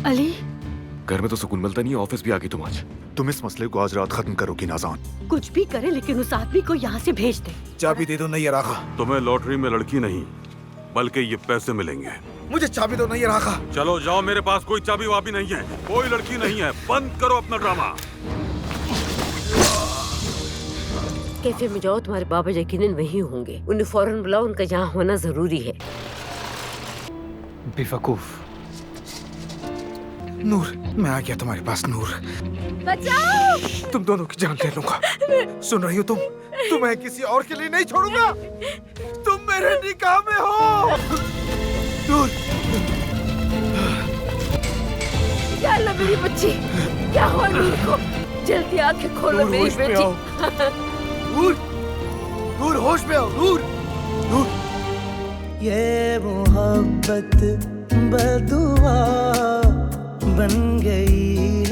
अली, घर में तो सुकून मिलता नहीं है, ऑफिस भी आ गई तुम आज। तुम इस मसले को आज रात खत्म करोगी नाज़ान। कुछ भी करे लेकिन उस आदमी को यहाँ से भेज दे। चाबी दे दो नहीं राखा। तुम्हें लॉटरी में लड़की नहीं बल्कि ये पैसे मिलेंगे। मुझे चाबी दो नहीं राखा। चलो जाओ, मेरे पास कोई चाबी वाबी नहीं है, कोई लड़की नहीं है, बंद करो अपना ड्रामा। कैफे में जाओ, तुम्हारे बाबा यकीनन वहीं होंगे। उन्हें फौरन बुलाओ, उनका यहाँ होना जरूरी है। बेवकूफ। नूर, मैं आ गया तुम्हारे पास। नूर, बचाओ! तुम दोनों की जान ले लूंगा। सुन रही हो तुम? तुम्हें किसी और के लिए नहीं छोड़ूंगा। तुम मेरे निकाह में हो। नूर, या अल्लाह, मेरी बच्ची, क्या हुआ नूर को? जल्दी आंखें खोलो मेरी होश में बेटी। आओ। नूर, नूर होश में आओ। नूर, नूर। ये मोहब्बत बदुआ बन गई